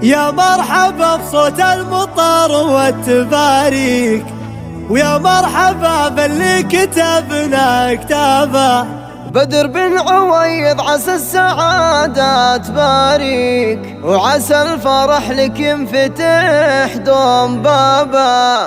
يا مرحبا بصوت المطر والتباريك، ويا مرحبا باللي كتبنا كتابه. بدر بن عويض عسى السعادة تباريك، وعسى الفرح لك ينفتح دوم بابا.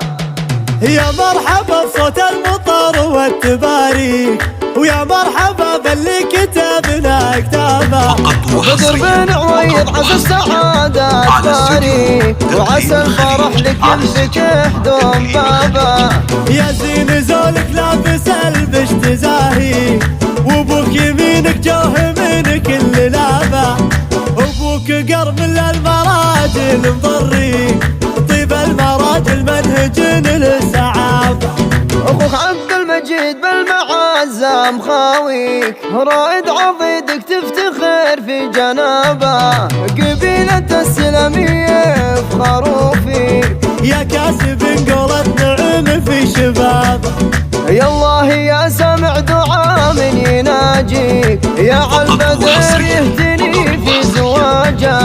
يا مرحبا بصوت المطر والتباريك، ويا مرحبا باللي كتبنا كتابه. بدر بن عويض عسى السعادة تباريك، وعسى الفرح لك ينفتح دوم بابا. يا زين زولك لابس البش تزاهي، وابوك يمينك جوه من كل لابه. ابوك قرب للمراجل مضري، طيب المراجل منهج للسعابه. اخوك عبد المجيد بالمعزة مخاويك، رائد عضيدك تفتخر في جنابه. قبيلة السلمية يفخروا فيك، يا كاسب قولة نعم في شبابه. يا الله يا سامع دعاء من يناجيك، يا عالبدر يهدني في زواجه.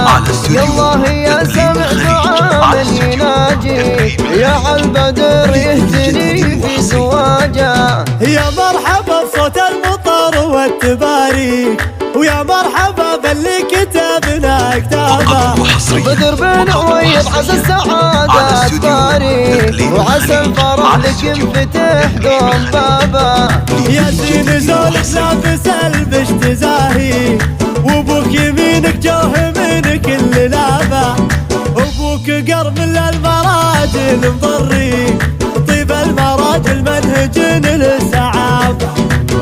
يا الله يا سامع دعاء من يناجيك، يا عالبدر يهدني في زواجه. يا مرحبا بصوت المطر والتباريك، ويا مرحبا باللي كتبنا كتابه. بدر بن عويض عسى السعادة تباريك، وعسى الفرح لك ينفتح دوم بابا. يا زين زولك لابس البش تزاهي، وابوك يمينك جوه من كل لابه. ابوك قرب للمراجل مضري، طيب المراجل منهج للسعابه.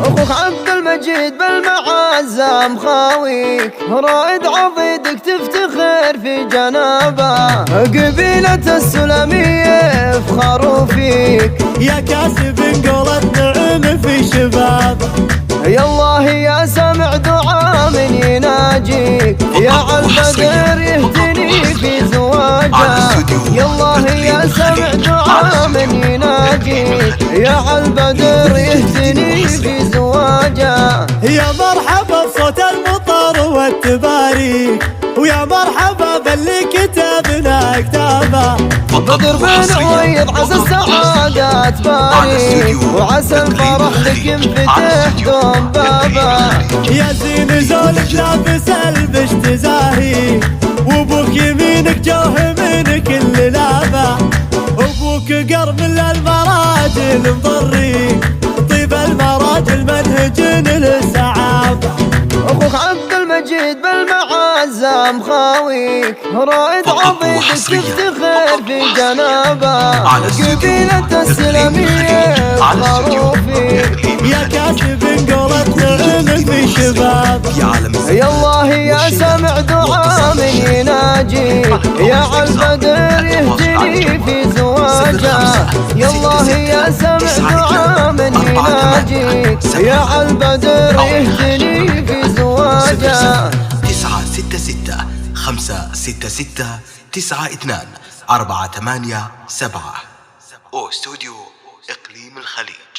اخوك عبد المجيد بالمعزة مخاويك، رائد عضيدك تفتخر في جنابه. قبيلة السلمية يفخروا فيك، يا كاسب قولة نعم في شبابه. يا الله يا سامع دعاء من يناجيك، يا عالبدر يهدني في زواجه. يا الله يا سامع دعاء من يناجيك، يا عالبدر يهدني في زواجه. يا مرحبا بصوت المطر والتباريك، ويا مرحبا باللي كتبنا كتابه. بدر بن عويض عسى السعادة تباريك، وعسى الفرح لك ينفتح دوم بابا. يا زين زولك لابس البش تزاهي، وابوك يمينك جوه من كل لابه. ابوك قرب للمراجل مضري، طيب المراجل منهج للسعابه. اخوك عبد المجيد بالمعزة مخاويك، رائد عضيدك تفتخر في جنابه. قبيلة السلمية يفخروا فيك، يا كاسب قولة نعم في شبابه. يا الله يا سامع دعاء من يناجيك، يا عالبدر يهدني في زواجه. يا الله يا سامع دعاء من يناجيك، يا عالبدر يهدني في زواجه. 966 566 92 487 استوديو إقليم الخليج.